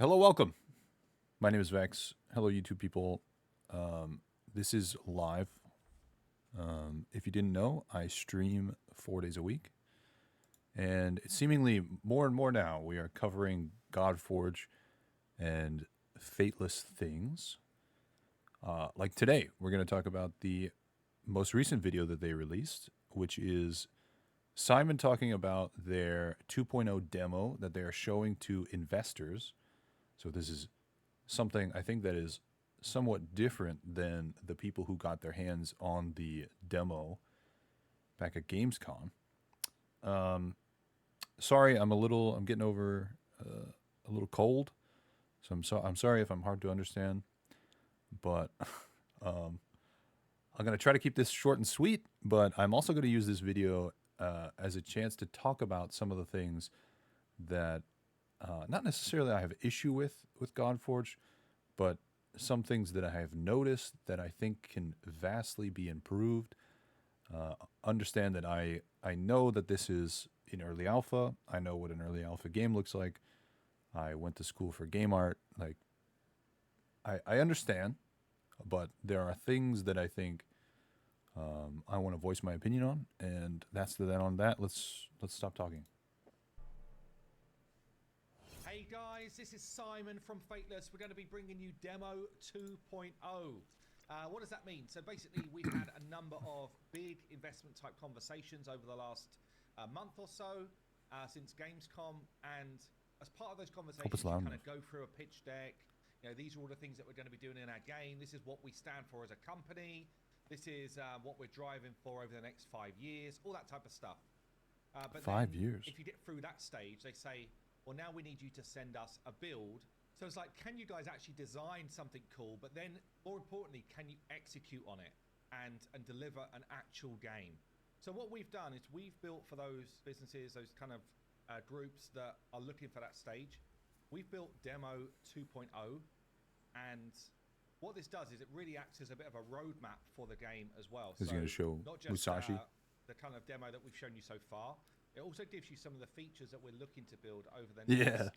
Hello, welcome. My name is Vex. Hello, YouTube people. This is live. If you didn't know, I stream 4 days a week. And it's seemingly more and more now, we are covering Godforge and Fateless things. Like today, we're going to talk about the most recent video that they released, which is Simon talking about their 2.0 demo that they are showing to investors. So this is something I think that is somewhat different than the people who got their hands on the demo back at Gamescom. Sorry, I'm getting over a little cold, so I'm sorry if I'm hard to understand, but I'm gonna try to keep this short and sweet. But I'm also going to use this video as a chance to talk about some of the things that not necessarily I have issue with Godforge, but some things that I have noticed that I think can vastly be improved. Understand that I know that this is in early alpha. I know what an early alpha game looks like. I went to school for game art. Like, I understand, but there are things that I think I want to voice my opinion on, and that's that. On that, let's stop talking. Hey guys, this is Simon from Fateless. We're going to be bringing you Demo 2.0. What does that mean? So basically, we've had a number of big investment type conversations over the last month or so since Gamescom, and as part of those conversations, you kind of go through a pitch deck. You know, these are all the things that we're going to be doing in our game. This is what we stand for as a company. This is what we're driving for over the next 5 years, all that type of stuff. But 5 years. If you get through that stage, they say, well, now we need you to send us a build. So it's like, can you guys actually design something cool? But then, more importantly, can you execute on it and deliver an actual game? So what we've done is we've built for those businesses, those kind of groups that are looking for that stage. We've built Demo 2.0, and what this does is it really acts as a bit of a roadmap for the game as well. Is going to show not just Musashi, the kind of demo that we've shown you so far. It also gives you some of the features that we're looking to build over the next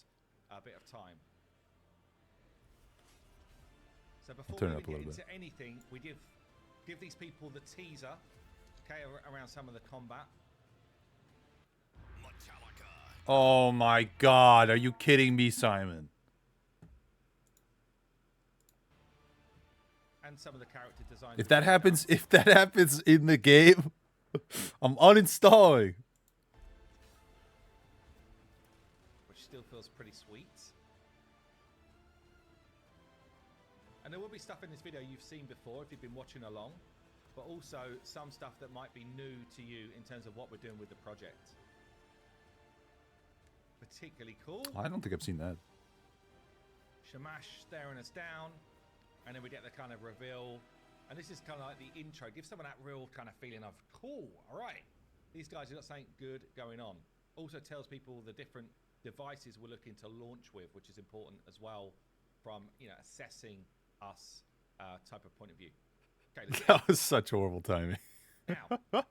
bit of time. So before we get into anything, we give these people the teaser, okay, around some of the combat. Oh my God! Are you kidding me, Simon? And some of the character design. If that happens in the game, I'm uninstalling. Still feels pretty sweet. And there will be stuff in this video you've seen before if you've been watching along, but also some stuff that might be new to you in terms of what we're doing with the project. Particularly cool. I don't think I've seen that. Shamash staring us down, and then we get the kind of reveal. And this is kind of like the intro. Give someone that real kind of feeling of, cool, all right. These guys have got something good going on. Also tells people the different devices we're looking to launch with, which is important as well from, you know, assessing us type of point of view. Okay, that was such horrible timing. Now,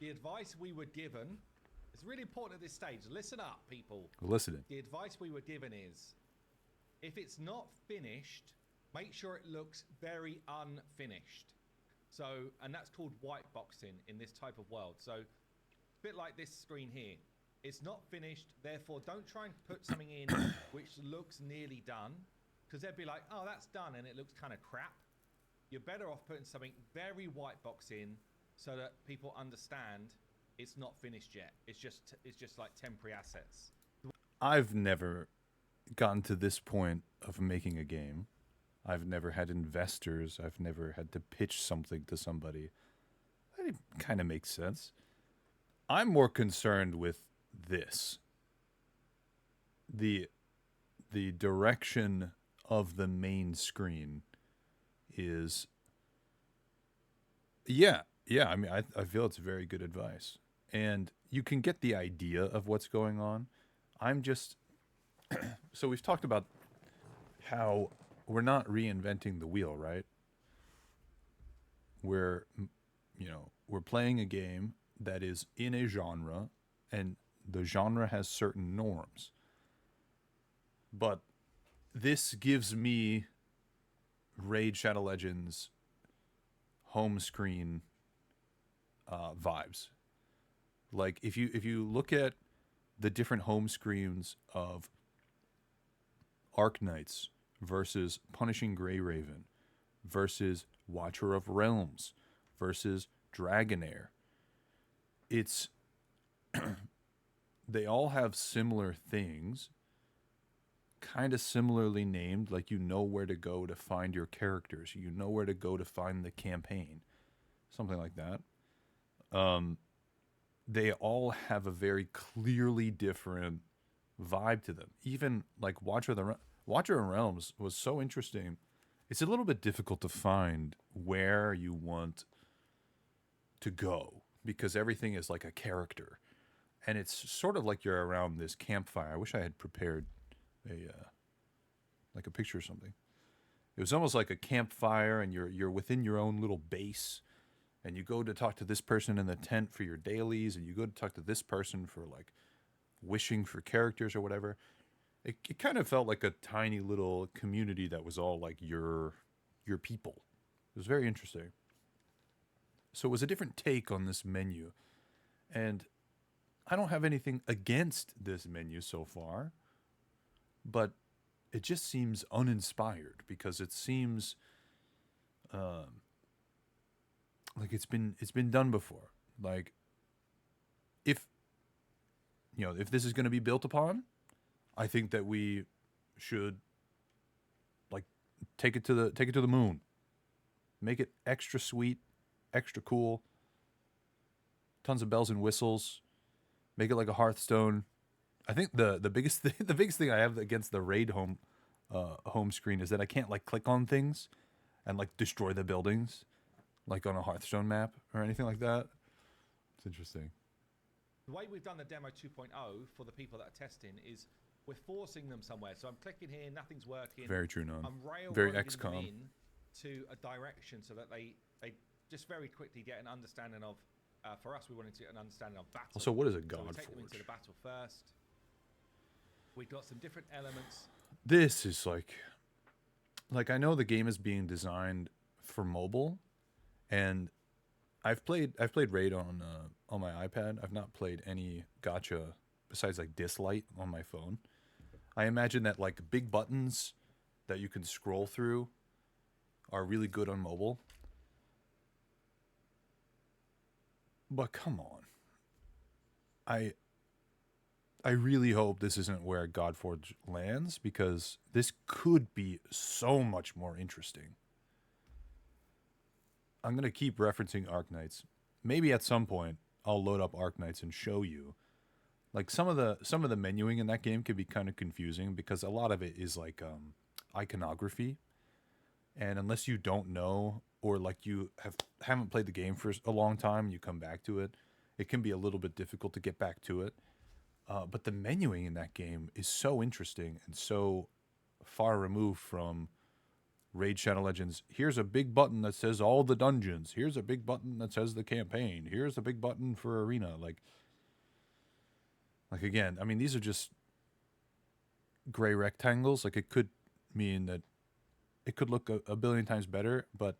the advice we were given is really important at this stage. Listen up, people. Listening. The advice we were given is, if it's not finished, make sure it looks very unfinished. So, and that's called white boxing in this type of world. So, a bit like this screen here. It's not finished, therefore don't try and put something in which looks nearly done, because they'd be like, oh, that's done, and it looks kind of crap. You're better off putting something very white box in so that people understand it's not finished yet. It's just like temporary assets. I've never gotten to this point of making a game. I've never had investors. I've never had to pitch something to somebody. It kind of makes sense. I'm more concerned with this. The direction of the main screen is yeah, I mean, I feel it's very good advice, and you can get the idea of what's going on. I'm just so we've talked about how we're not reinventing the wheel, right? We're playing a game that is in a genre, and the genre has certain norms. But this gives me Raid Shadow Legends home screen vibes. Like if you look at the different home screens of Arknights versus Punishing Grey Raven versus Watcher of Realms versus Dragonair, it's they all have similar things, kind of similarly named. Like you know where to go to find your characters, you know where to go to find the campaign, something like that. They all have a very clearly different vibe to them. Even like Watcher of Realms was so interesting. It's a little bit difficult to find where you want to go because everything is like a character, and it's sort of like you're around this campfire. I wish I had prepared a like a picture or something. It was almost like a campfire, and you're within your own little base, and you go to talk to this person in the tent for your dailies, and you go to talk to this person for like wishing for characters or whatever. It kind of felt like a tiny little community that was all like your people. It was very interesting. So it was a different take on this menu, and I don't have anything against this menu so far, but it just seems uninspired because it seems like it's been done before. Like if if this is going to be built upon, I think that we should like take it to the moon. Make it extra sweet, extra cool. Tons of bells and whistles. Make it like a Hearthstone. I think the biggest thing, the biggest thing I have against the raid home screen is that I can't like click on things and like destroy the buildings like on a Hearthstone map or anything like that. It's interesting. The way we've done the demo 2.0 for the people that are testing is we're forcing them somewhere. So I'm clicking here, nothing's working. Very true, no. I'm Very railroading them XCOM. in to a direction so that they just very quickly get an understanding of. For us, we wanted to get an understanding of battle. Also, what is a So we take them Godforge? into the battle first. We've got some different elements. This is like I know the game is being designed for mobile, and I've played Raid on my iPad. I've not played any gacha besides like Dislight on my phone. I imagine that like big buttons that you can scroll through are really good on mobile. But come on. I really hope this isn't where Godforge lands because this could be so much more interesting. I'm going to keep referencing Arknights. Maybe at some point I'll load up Arknights and show you. Like some of the menuing in that game can be kind of confusing because a lot of it is like iconography, and unless you don't know or like you haven't played the game for a long time and you come back to it, it can be a little bit difficult to get back to it. But the menuing in that game is so interesting and so far removed from Raid Shadow Legends. Here's a big button that says all the dungeons. Here's a big button that says the campaign. Here's a big button for arena. Like again, I mean, these are just gray rectangles. Like it could mean that it could look a billion times better, but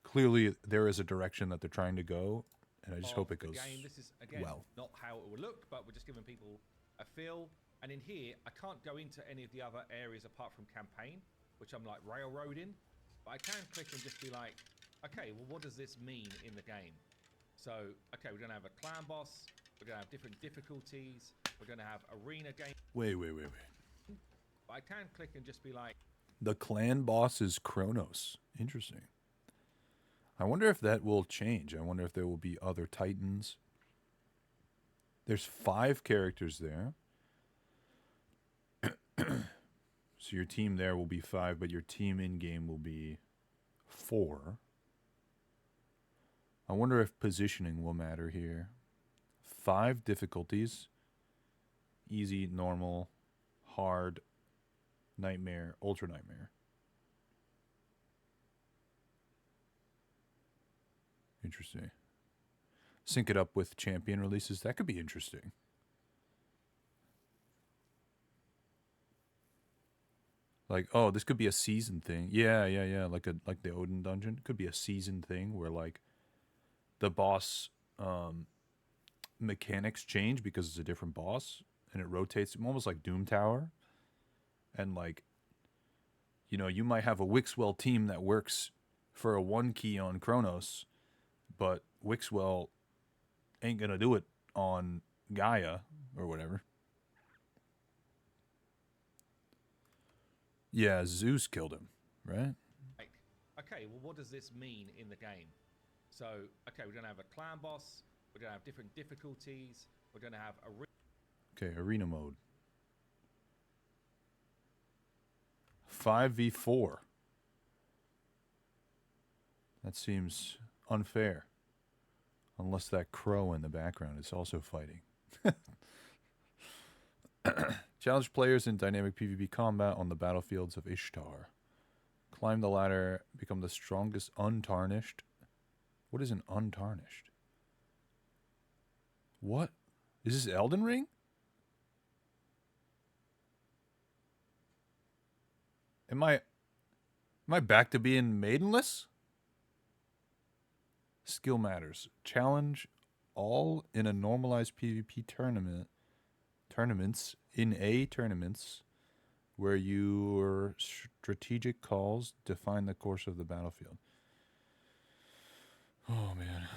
clearly there is a direction that they're trying to go, and I just hope it goes This is again well. not how it would look, but we're just giving people a feel. And in here, I can't go into any of the other areas apart from campaign, which I'm like railroading, but I can click and just be like, okay, well, what does this mean in the game? So, okay, we're going to have a clan boss. We're going to have different difficulties. We're going to have arena game. Wait. But I can click and just be like, The clan boss is Kronos. Interesting. I wonder if that will change. I wonder if there will be other titans. There's 5 characters there. So your team there will be 5, but your team in-game will be 4. I wonder if positioning will matter here. 5 difficulties. Easy, normal, hard, nightmare, ultra nightmare. Interesting. Sync it up with champion releases. That could be interesting. Like, oh, this could be a season thing. Yeah, yeah, yeah. Like the Odin dungeon could be a season thing where like the boss mechanics change because it's a different boss and it rotates almost like Doom Tower. And like, you know, you might have a Wixwell team that works for a 1 key on Kronos, but Wixwell ain't gonna do it on Gaia or whatever. Yeah, Zeus killed him, right? Like, okay, well, what does this mean in the game? So, okay, we're going to have a clan boss. We're going to have different difficulties. We're going to have a... Okay, arena mode. 5v4. That seems unfair. Unless that crow in the background is also fighting. Challenge players in dynamic PvP combat on the battlefields of Ishtar. Climb the ladder, become the strongest untarnished. What is an untarnished? What? Is this Elden Ring? Am I back to being maidenless? Skill matters. Challenge all in a normalized PvP tournaments where your strategic calls define the course of the battlefield. Oh man.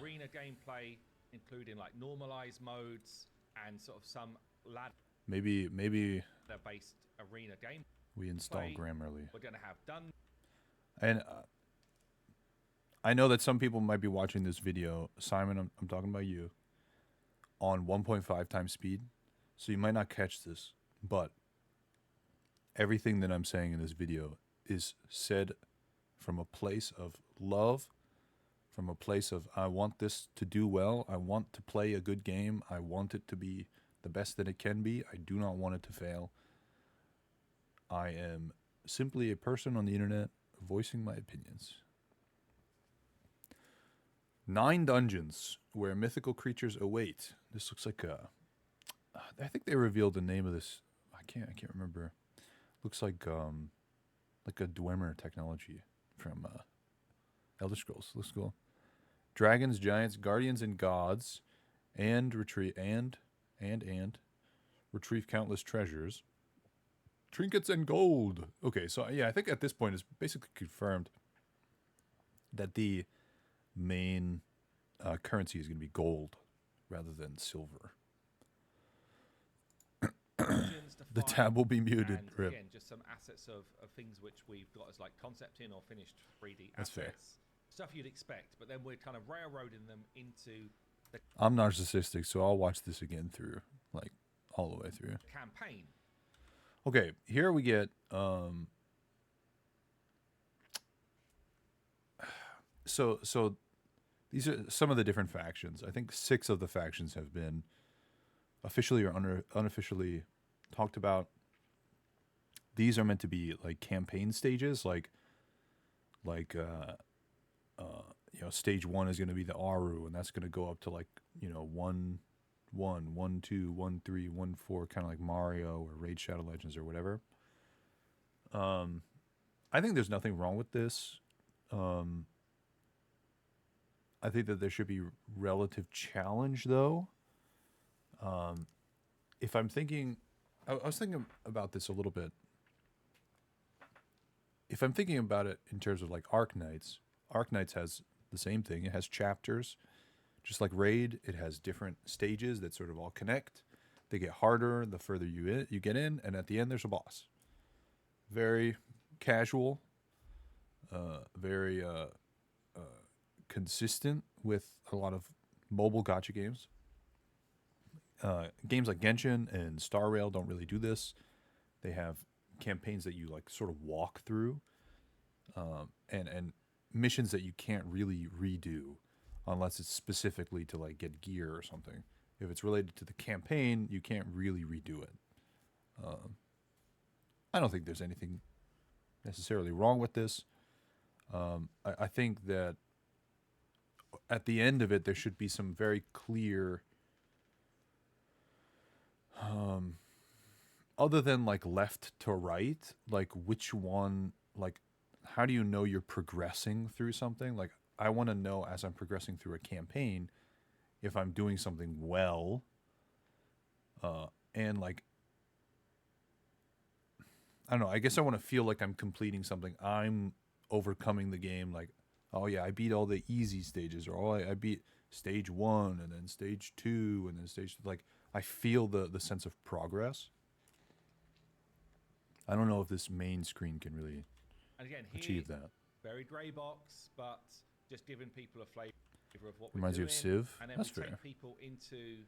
Arena gameplay, including like normalized modes and sort of some ladder Maybe based arena game. we install Grammarly. We're going to have done. And I know that some people might be watching this video. Simon, I'm talking about you. On 1.5 times speed. So you might not catch this, but everything that I'm saying in this video is said from a place of love, from a place of I want this to do well. I want to play a good game. I want it to be the best that it can be. I do not want it to fail. I am simply a person on the internet voicing my opinions. 9 dungeons where mythical creatures await. This looks like a... I think they revealed the name of this. I can't remember. Looks like a Dwemer technology from Elder Scrolls. Looks cool. Dragons, giants, guardians, and gods, and retrieve countless treasures, trinkets, and gold. Okay, so yeah, I think at this point it's basically confirmed that the main currency is going to be gold rather than silver. The tab will be muted. And again, just some assets of things which we've got as like concept in or finished 3D That's assets. fair. Stuff you'd expect, but then we're kind of railroading them into the I'm narcissistic, so I'll watch this again through, like, all the way through. campaign. Okay, here we get so these are some of the different factions. I think 6 of the factions have been officially or unofficially talked about. These are meant to be like campaign stages, like you know, stage 1 is going to be the Aru, and that's going to go up to like, you know, 1, 2, 1, 3, 1, 4, kind of like Mario or Raid Shadow Legends or whatever. I think there's nothing wrong with this. I think that there should be relative challenge, though. If I'm thinking, I was thinking about this a little bit. If I'm thinking about it in terms of like Arc Knights has the same thing. It has chapters. Just like Raid, it has different stages that sort of all connect. They get harder the further you get in, and at the end there's a boss. Very casual, very consistent with a lot of mobile gacha games. Games like Genshin and Star Rail don't really do this. They have campaigns that you like sort of walk through, and missions that you can't really redo unless it's specifically to like get gear or something. If it's related to the campaign, you can't really redo it. I don't think there's anything necessarily wrong with this. I think that at the end of it, there should be some very clear other than like left to right, like which one, like how do you know you're progressing through something? Like I want to know as I'm progressing through a campaign if I'm doing something well, and like I don't know. I guess I want to feel like I'm completing something. I'm overcoming the game. Like, oh yeah, I beat all the easy stages, or oh I beat stage 1 and then stage 2 and then stage like I feel the sense of progress. I don't know if this main screen can really And again, here, achieve that. very grey box, but just giving people a flavour of what Reminds we're you doing. of Civ. And then That's we fair. take people into...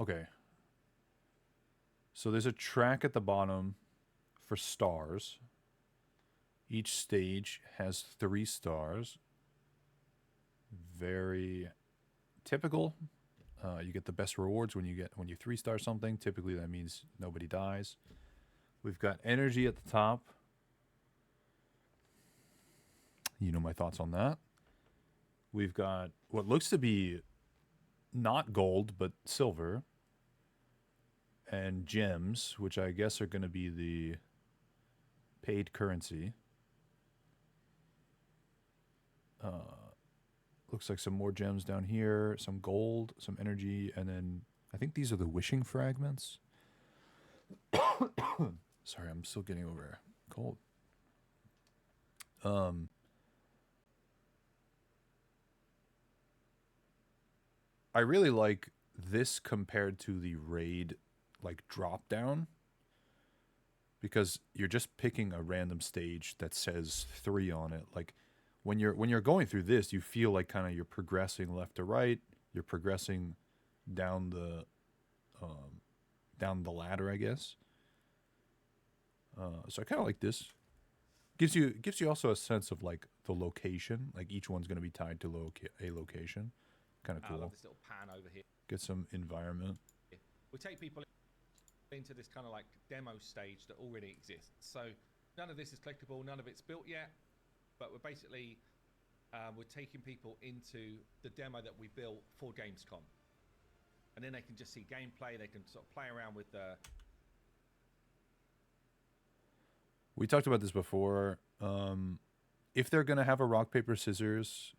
Okay. So there's a track at the bottom for stars. Each stage has 3 stars. Very typical. You get the best rewards when you 3-star something. Typically that means nobody dies. We've got energy at the top. You know my thoughts on that. We've got what looks to be not gold but silver and gems, which I guess are going to be the paid currency. Looks like some more gems down here, some gold, some energy, and then I think these are the wishing fragments. Sorry, I'm still getting over a cold. I really like this compared to the raid like drop down, because you're just picking a random stage that says 3 on it. Like when you're going through this, you feel like kind of you're progressing left to right, you're progressing down the ladder, I guess. So I kind of like this. Gives you also a sense of like the location. Like each one's going to be tied to a location. Kind of I cool. love this little pan over here. Get some environment. We take people into this kind of like demo stage that already exists. So none of this is collectible, none of it's built yet, but we're basically we're taking people into the demo that we built for Gamescom, and then they can just see gameplay. They can sort of play around with the... We talked about this before. If they're going to have a rock, paper, scissors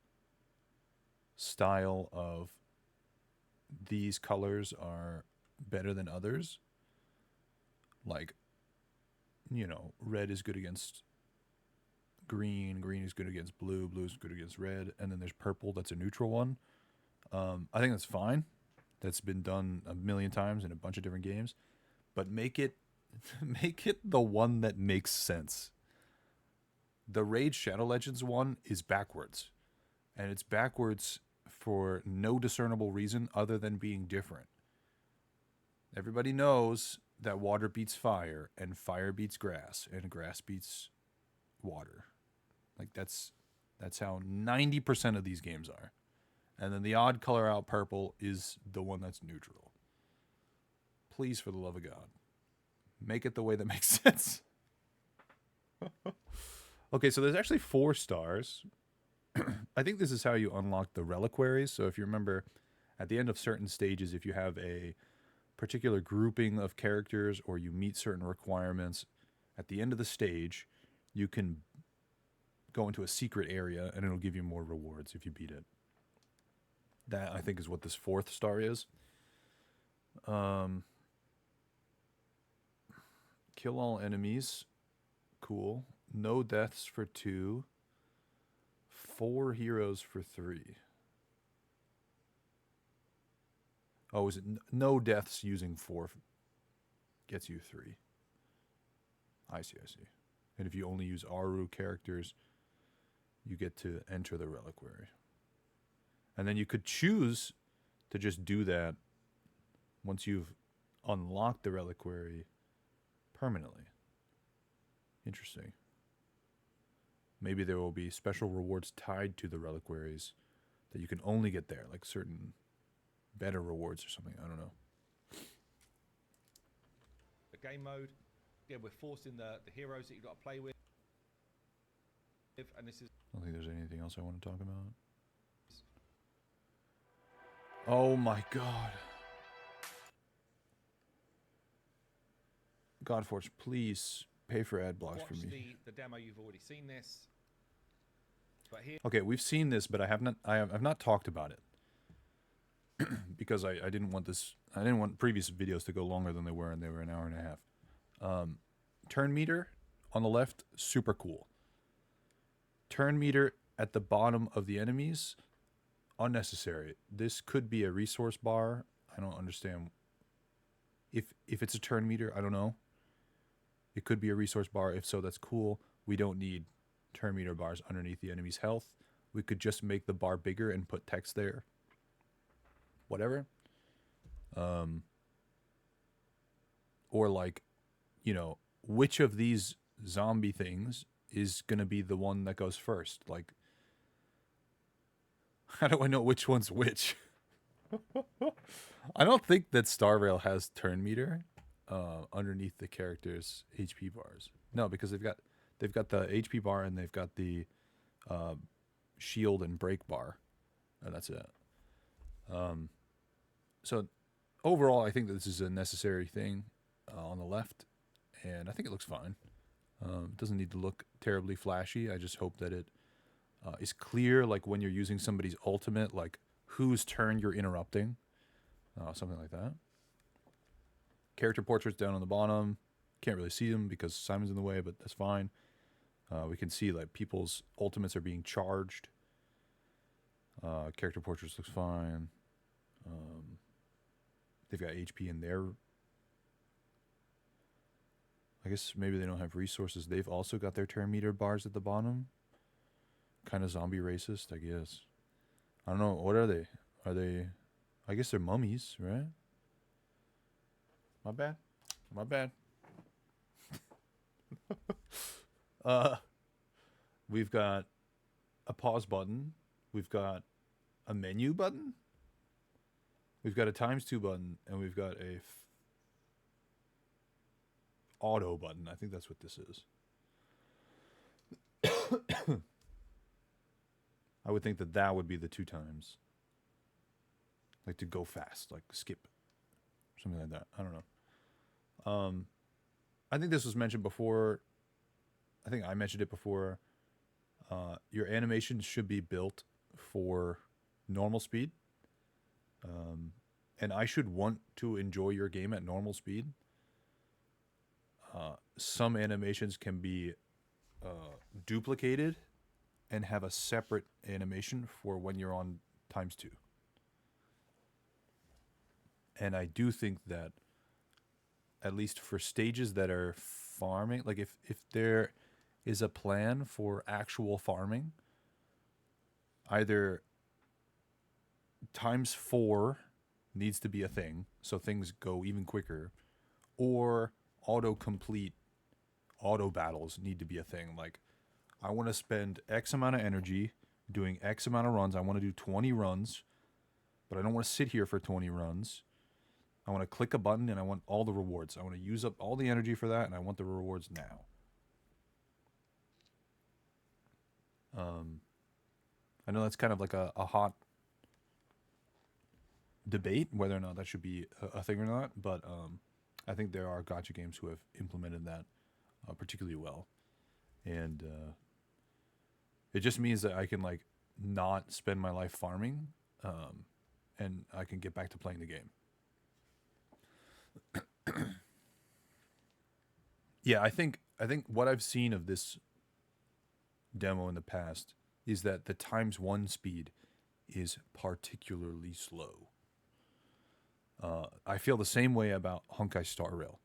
style of these colors are better than others, like, you know, red is good against green, green is good against blue, blue is good against red, and then there's purple that's a neutral one. I think that's fine. That's been done a million times in a bunch of different games, but make it the one that makes sense. The Raid Shadow Legends one is backwards, and it's backwards for no discernible reason other than being different. Everybody knows that water beats fire, and fire beats grass, and grass beats water. Like that's how 90% of these games are. And then the odd color out purple is the one that's neutral. Please, for the love of God, make it the way that makes sense. Okay, so there's actually 4 stars. I think this is how you unlock the reliquaries. So if you remember, at the end of certain stages, if you have a particular grouping of characters or you meet certain requirements, at the end of the stage, you can go into a secret area and it'll give you more rewards if you beat it. That, I think, is what this 4th star is. Kill all enemies. Cool. No deaths for 2. 4 heroes for 3. Oh, is it no deaths using 4 gets you 3? I see. And if you only use Aru characters, you get to enter the reliquary. And then you could choose to just do that once you've unlocked the reliquary permanently. Interesting. Maybe there will be special rewards tied to the reliquaries that you can only get there, like certain better rewards or something. I don't know. The game mode. Again, we're forcing the heroes that you've got to play with. And this is... I don't think there's anything else I want to talk about. Oh my God. Godforge, please pay for ad blocks watch for me. the demo, you've already seen this. But here, Okay, we've seen this, but I've not talked about it because I didn't want this. I didn't want previous videos to go longer than they were, and they were an hour and a half. Turn meter on the left, super cool. Turn meter at the bottom of the enemies, unnecessary. This could be a resource bar. I don't understand. If it's a turn meter, I don't know. It could be a resource bar. If so, that's cool. We don't need turn meter bars underneath the enemy's health. We could just make the bar bigger and put text there. Whatever. Or like, you know, which of these zombie things is going to be the one that goes first? Like, how do I know which one's which? I don't think that Star Rail has turn meter underneath the characters' HP bars. No, because they've got the HP bar and they've got the shield and break bar, and that's it. So overall, I think that this is a necessary thing on the left, and I think it looks fine. It doesn't need to look terribly flashy. I just hope that it is clear, like when you're using somebody's ultimate, like whose turn you're interrupting, something like that. Character portraits down on the bottom. Can't really see them because Simon's in the way, but that's fine. We can see like people's ultimates are being charged. Character portraits looks fine. They've got HP in there. I guess maybe they don't have resources. They've also got their turn meter bars at the bottom. Kind of zombie racist, I guess. I don't know. What are they? Are they... I guess they're mummies, right? My bad. My bad. We've got a pause button. We've got a menu button. We've got a ×2 button, and we've got a auto button. I think that's what this is. I would think that that would be the 2 times. Like to go fast, like skip. Something like that. I don't know. I think this was mentioned before. I think I mentioned it before. Your animations should be built for normal speed. And I should want to enjoy your game at normal speed. Some animations can be duplicated and have a separate animation for when you're on ×2. And I do think that at least for stages that are farming, like if there is a plan for actual farming, either ×4 needs to be a thing, so things go even quicker, or autocomplete auto battles need to be a thing. Like, I want to spend X amount of energy doing X amount of runs. I want to do 20 runs, but I don't want to sit here for 20 runs. I want to click a button and I want all the rewards. I want to use up all the energy for that, and I want the rewards now. I know that's kind of like a hot debate whether or not that should be a thing or not, but I think there are gacha games who have implemented that particularly well, and it just means that I can like not spend my life farming, and I can get back to playing the game. Yeah, I think what I've seen of this demo in the past is that the ×1 speed is particularly slow. I feel the same way about Honkai Star Rail.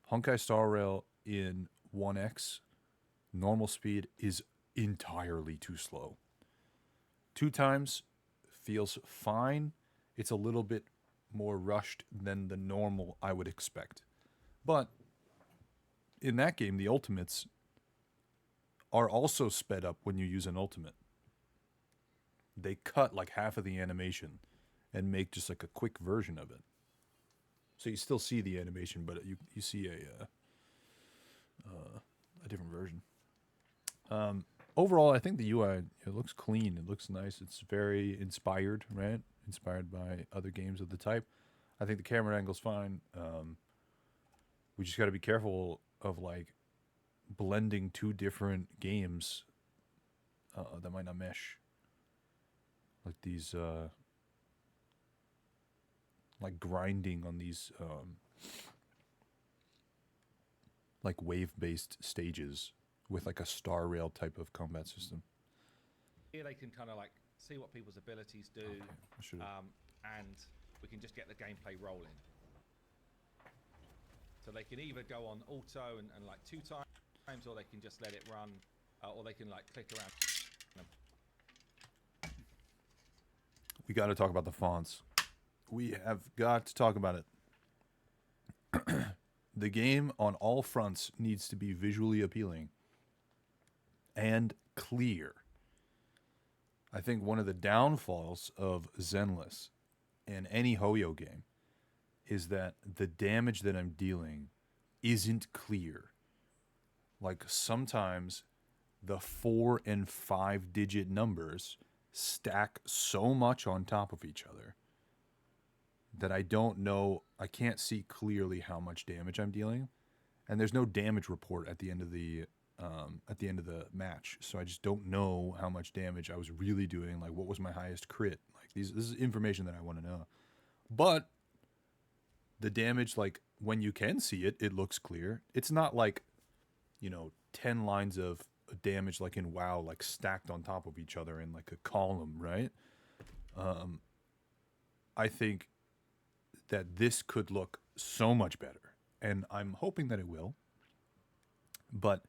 Honkai Star Rail in 1x normal speed is entirely too slow. 2 times feels fine. It's a little bit more rushed than the normal I would expect. But in that game, the ultimates are also sped up when you use an ultimate. They cut like half of the animation and make just like a quick version of it. So you still see the animation, but you see a different version. Overall, I think the UI, it looks clean. It looks nice. It's very inspired, right? Inspired by other games of the type. I think the camera angle's fine. we just got to be careful of like blending two different games that might not mesh. Like these, like grinding on these, like wave-based stages with like a star rail type of combat system. Here they can kind of like see what people's abilities do, and we can just get the gameplay rolling. So they can either go on auto and like 2 times, or they can just let it run, or they can like click around. We got to talk about the fonts. We have got to talk about it. The game on all fronts needs to be visually appealing and clear. I think one of the downfalls of Zenless in any Hoyo game is that the damage that I'm dealing isn't clear. Like sometimes the 4 and 5 digit numbers stack so much on top of each other that I don't know, I can't see clearly how much damage I'm dealing, and there's no damage report at the end of the match, so I just don't know how much damage I was really doing. Like, what was my highest crit? Like, this is information that I want to know. But the damage, like when you can see it, it looks clear. It's not like, 10 lines of damage like in WoW, like stacked on top of each other in like a column, right? I think that this could look so much better, and I'm hoping that it will. But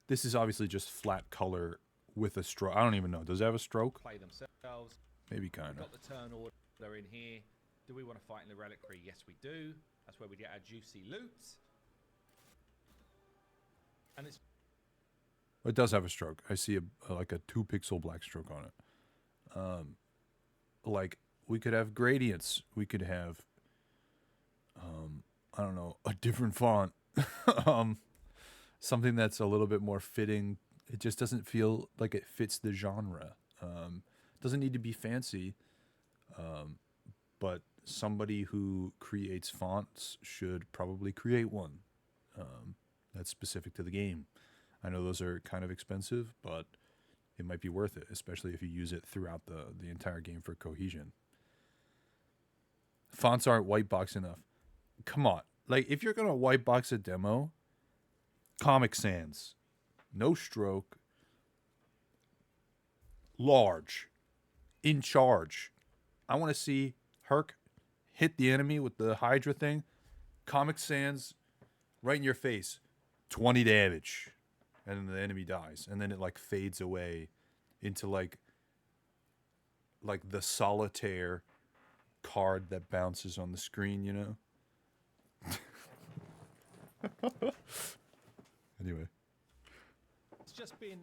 this is obviously just flat color with a stroke. I don't even know. Does it have a stroke? Play themselves. Maybe kind of. Got the turn order in here. Do we want to fight in the reliquary? Yes, we do. That's where we get our juicy loot. And it does have a stroke. I see like a 2 pixel black stroke on it. Like we could have gradients. We could have, I don't know, a different font. Something that's a little bit more fitting. It just doesn't feel like it fits the genre. Doesn't need to be fancy, but somebody who creates fonts should probably create one that's specific to the game. I know those are kind of expensive, but it might be worth it, especially if you use it throughout the entire game for cohesion. Fonts aren't white box enough. Come on. Like, if you're going to white box a demo, Comic Sans, no stroke, large, in charge. I want to see Herc hit the enemy with the Hydra thing. Comic Sans, right in your face, 20 damage, and then the enemy dies, and then it like fades away into like the solitaire card that bounces on the screen, Anyway, it's just been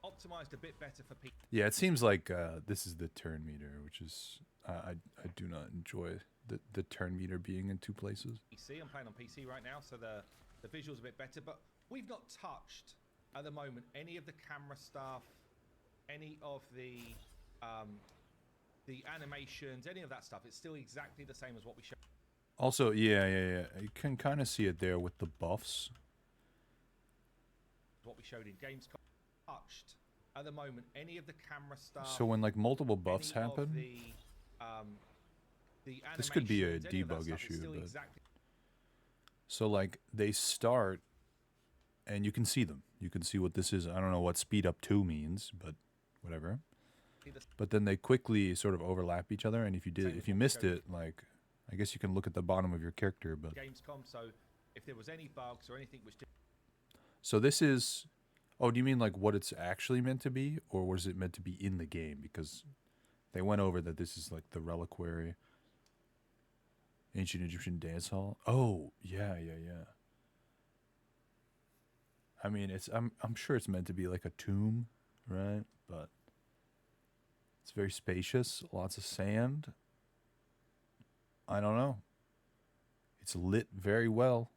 optimized a bit better for people. Yeah, it seems like this is the turn meter, which is I do not enjoy the turn meter being in 2 places. PC, I'm playing on PC right now, so the visuals a bit better, but we've not touched at the moment any of the camera stuff, any of the animations, any of that stuff. It's still exactly the same as what we showed. Also, yeah. You can kind of see it there with the buffs. What we showed in Gamescom. Touched at the moment any of the camera stuff. So when like multiple buffs happen, this could be a debug issue. But exactly. So like they start, and you can see them. You can see what this is. I don't know what speed up 2 means, but whatever. But then they quickly sort of overlap each other, and if you missed it, like I guess you can look at the bottom of your character. But Gamescom. So if there was any bugs or anything which. So this is. Oh, do you mean like what it's actually meant to be, or was it meant to be in the game? Because they went over that this is like the reliquary, ancient Egyptian dance hall. Oh, yeah. I mean, I'm sure it's meant to be like a tomb, right? But it's very spacious, lots of sand. I don't know. It's lit very well.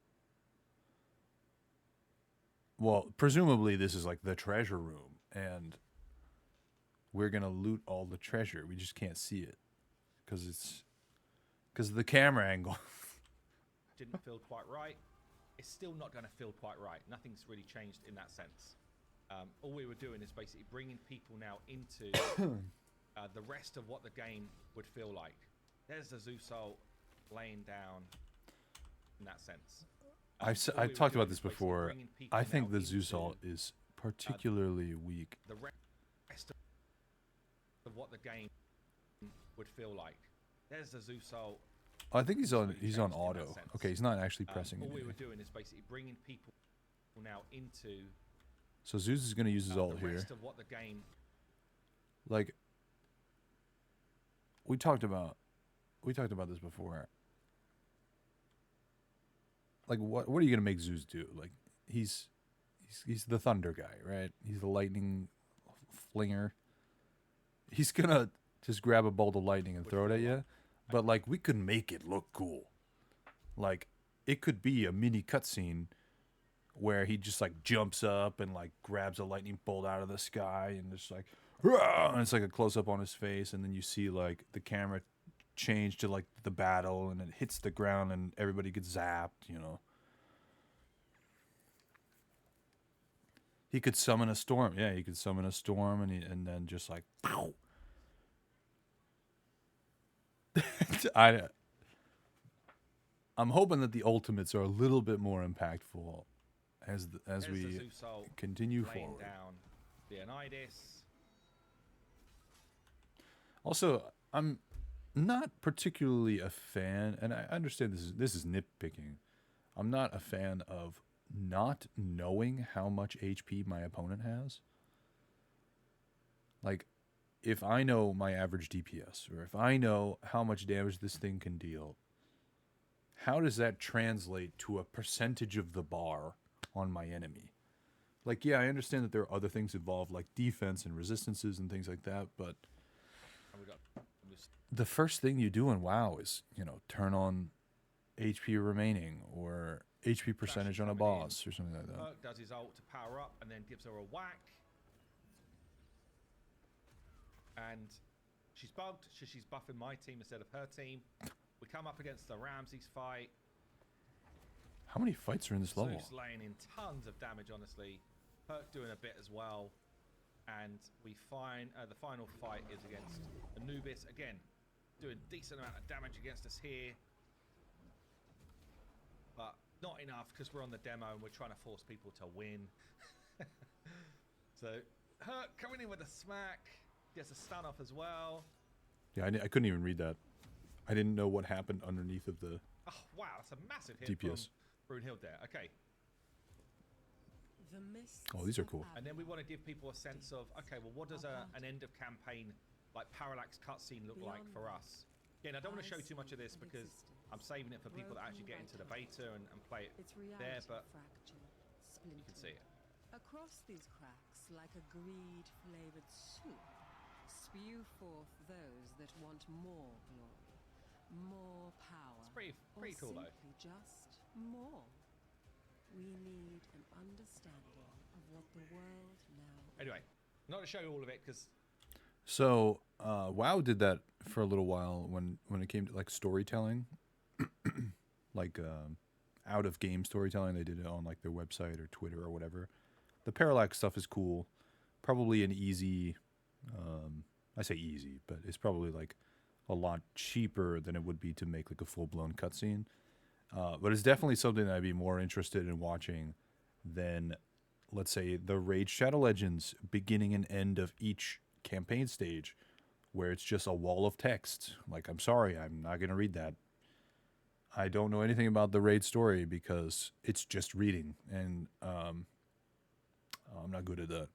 Well, presumably this is like the treasure room, and we're going to loot all the treasure. We just can't see it because of the camera angle. Didn't feel quite right. it's still not going to feel quite right. Nothing's really changed in that sense. All we were doing is basically bringing people now into the rest of what the game would feel like. There's the Zeus ult laying down in that sense. I've talked about this before. I think the Zeus ult is particularly weak. The rest of what the game would feel like. There's the Zeus ult. I think he's on auto. Okay, he's not actually pressing all it. we were doing is basically bringing people now into. So Zeus is going to use his ult the here. rest of what the game. Like we talked about this before. Like what are you going to make Zeus do? Like he's the thunder guy, right? He's the lightning flinger. He's going to just grab a bolt of lightning and throw it at you. But like we could make it look cool. Like it could be a mini cutscene where he just like jumps up and like grabs a lightning bolt out of the sky and just like, "Rah!" And it's like a close up on his face, and then you see like the camera change to like the battle, and it hits the ground and everybody gets zapped, you know. He could summon a storm. Yeah, he could summon a storm and then just like pow. I'm hoping that the ultimates are a little bit more impactful as we continue forward. Down Leonidas. Also, I'm not particularly a fan, and I understand this is nitpicking. I'm not a fan of not knowing how much HP my opponent has. Like, if I know my average DPS, or if I know how much damage this thing can deal, how does that translate to a percentage of the bar on my enemy? Like, yeah, I understand that there are other things involved, like defense and resistances and things like that, but the first thing you do in WoW is, you know, turn on HP remaining or HP percentage on a boss or something like that. Perk does his ult to power up and then gives her a whack. And she's bugged, so she's buffing my team instead of her team. We come up against the Ramses fight. How many fights are in this level? Zeus laying in tons of damage, honestly. Perk doing a bit as well. And we find the final fight is against Anubis. Again, doing decent amount of damage against us here. But not enough because we're on the demo and we're trying to force people to win. So, Hurt coming in with a smack. Gets a stun off as well. Yeah, I couldn't even read that. I didn't know what happened underneath of the Oh, wow, that's a massive hit DPS. from Brunhild there. Okay. Oh, these are cool. And then we want to give people a sense of, okay, well, what does an end of campaign, like Parallax cutscene look like for us? Again, I don't want to show too much of this because I'm saving it for people that actually get into the beta and play it there, but you can see it. Across these cracks, like a greed-flavored soup, spew forth those that want more glory, more power, It's pretty cool though. simply just more. We need an understanding of what the world now Anyway, not to show you all of it because So, WoW did that for a little while when it came to like storytelling, like out of game storytelling. They did it on like their website or Twitter or whatever. The parallax stuff is cool. Probably an easy, I say easy, but it's probably like a lot cheaper than it would be to make like a full blown cutscene. But it's definitely something that I'd be more interested in watching than, let's say, the Raid Shadow Legends beginning and end of each campaign stage, where it's just a wall of text. Like, I'm sorry, I'm not going to read that. I don't know anything about the Raid story because it's just reading, and I'm not good at that.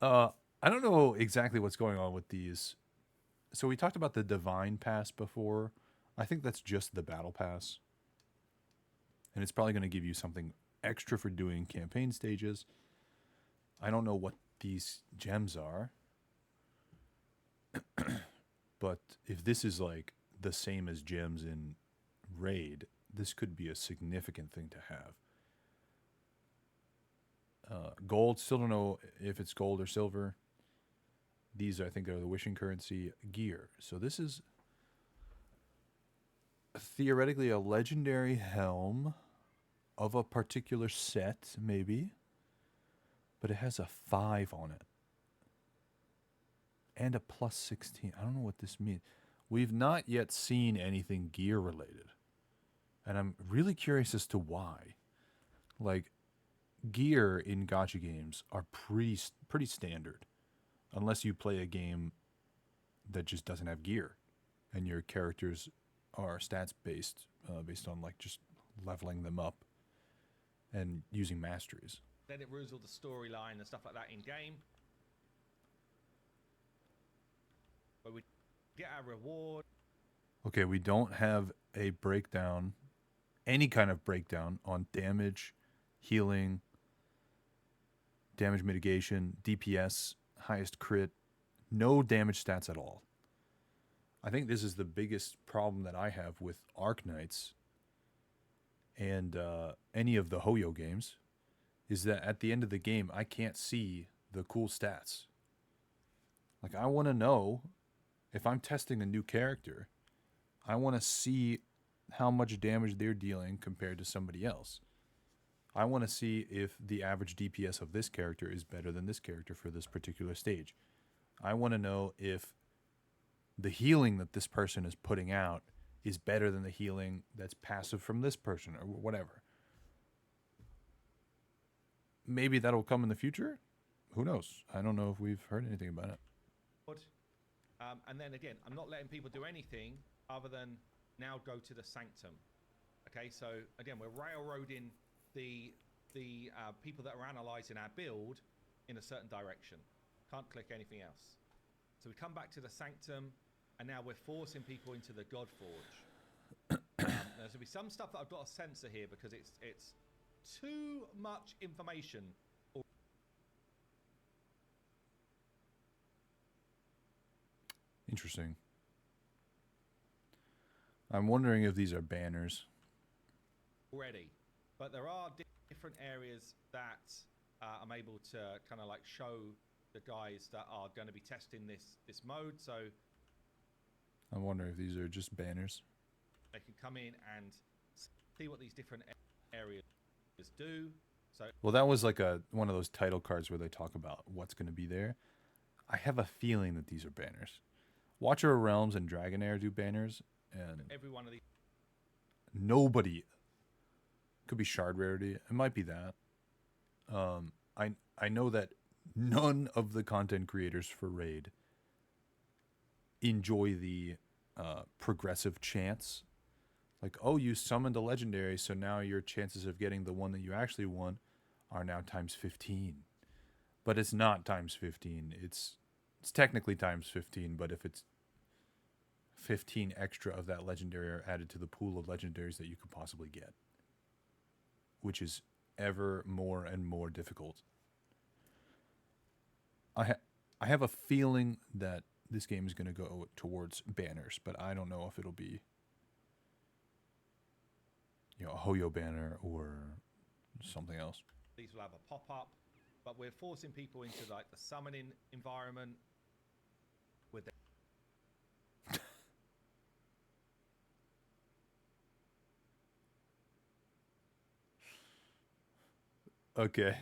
I don't know exactly what's going on with these. So we talked about the Divine Pass before. I think that's just the Battle Pass. And it's probably going to give you something extra for doing campaign stages. I don't know what these gems are. But if this is like the same as gems in Raid, this could be a significant thing to have. Gold, still don't know if it's gold or silver. These, I think, are the wishing currency. Gear. So this is theoretically a legendary helm of a particular set, maybe, but it has a 5 on it and a plus 16. I don't know what this means. We've not yet seen anything gear related, and I'm really curious as to why. Like, gear in gacha games are pretty standard, unless you play a game that just doesn't have gear, and your characters are stats based, based on like just leveling them up and using masteries. Then it rules all the storyline and stuff like that in game. But we get our reward. Okay, we don't have a breakdown, any kind of breakdown on damage, healing, damage mitigation, DPS, highest crit, no damage stats at all. I think this is the biggest problem that I have with Arc Knights and any of the Hoyo games, is that at the end of the game, I can't see the cool stats. Like, I want to know, if I'm testing a new character, I want to see how much damage they're dealing compared to somebody else. I want to see if the average DPS of this character is better than this character for this particular stage. I want to know if the healing that this person is putting out is better than the healing that's passive from this person or whatever. Maybe that'll come in the future. Who knows? I don't know if we've heard anything about it. And then again, I'm not letting people do anything other than now go to the sanctum. Okay, so again, we're railroading the people that are analyzing our build in a certain direction. Can't click anything else. So we come back to the sanctum, and now we're forcing people into the Godforge. There's going to be some stuff that I've got to censor here because it's too much information. Interesting. I'm wondering if these are banners. Already, but there are different areas that I'm able to kind of like show the guys that are going to be testing this mode, so I'm wondering if these are just banners. they can come in and see what these different areas do. So Well, that was like one of those title cards where they talk about what's going to be there. I have a feeling that these are banners. Watcher of Realms and Dragonair do banners, and every one of these, nobody, could be shard rarity. It might be that. I know that none of the content creators for Raid enjoy the progressive chance. Like, oh, you summoned a legendary, so now your chances of getting the one that you actually want are now times 15. But it's not times 15. It's technically times 15, but if it's 15 extra of that legendary are added to the pool of legendaries that you could possibly get, which is ever more and more difficult. I have a feeling that this game is going to go towards banners, but I don't know if it'll be, you know, a Hoyo banner or something else. these will have a pop-up, but we're forcing people into like the summoning environment with the Okay.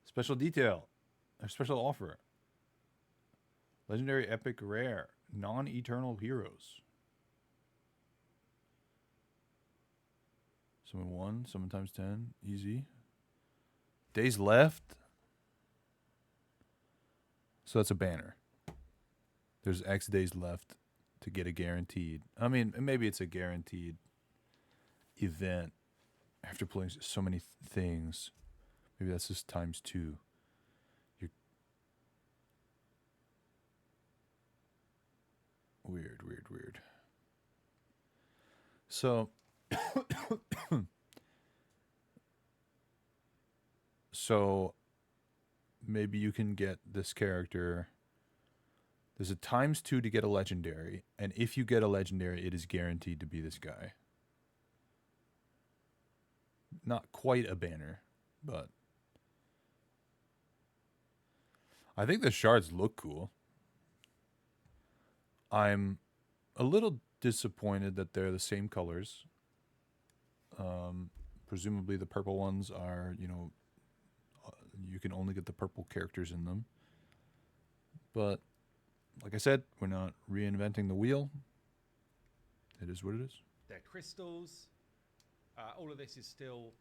Special detail. A special offer. Legendary epic rare. Non-eternal heroes. Summon 1, summon times 10. Easy. Days left. So that's a banner. There's X days left to get a guaranteed. I mean, maybe it's a guaranteed event after pulling so many things. Maybe that's just times 2. You're weird. So so maybe you can get this character. There's a times 2 to get a legendary, and if you get a legendary, it is guaranteed to be this guy. Not quite a banner, but I think the shards look cool. I'm a little disappointed that they're the same colors. Presumably the purple ones are, you know, you can only get the purple characters in them. But like I said, we're not reinventing the wheel. It is what it is. They're crystals. All of this is still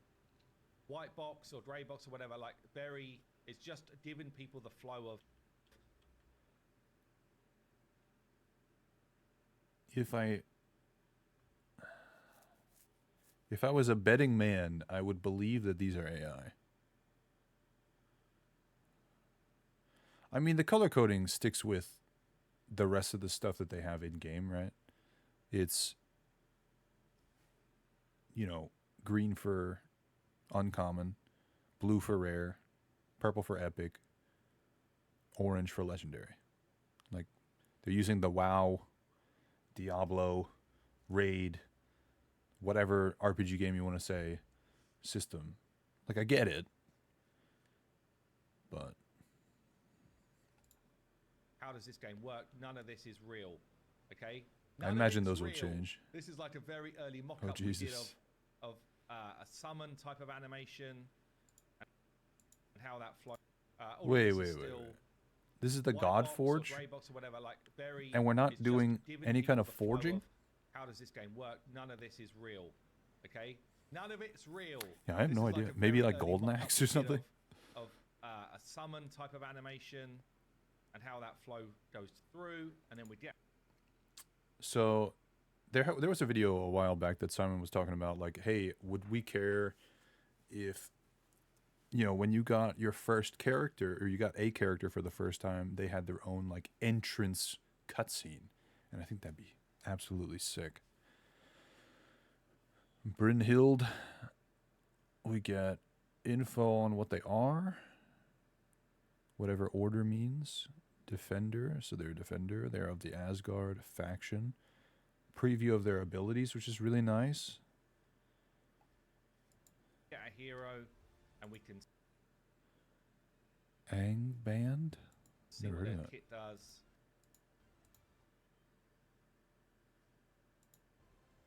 white box or grey box or whatever. Like very, it's just giving people the flow of. If I was a betting man, I would believe that these are AI. I mean, the color coding sticks with the rest of the stuff that they have in game, right? It's, you know, green for uncommon, blue for rare, purple for epic, orange for legendary. Like, they're using the WoW, Diablo, Raid, whatever RPG game you want to say, system. Like, I get it, but How does this game work? None of this is real, okay? I imagine those will change. This is like a very early mock-up we did of a summon type of animation and how that flows. Wait. This is the Godforge, and we're not doing any kind of forging? How does this game work? None of this is real, okay? None of it's real. Yeah, I have no idea. Maybe like Golden Axe or something? Of a summon type of animation and how that flow goes through, and then we get... So there was a video a while back that Simon was talking about, like, hey, would we care if, you know, when you got your first character, or you got a character for the first time, they had their own, like, entrance cutscene? And I think that'd be absolutely sick. Brynhild, we get info on what they are, whatever order means. Defender, so they're a defender. They're of the Asgard faction. Preview of their abilities, which is really nice. Get a hero, and we can Angband? see what their kit does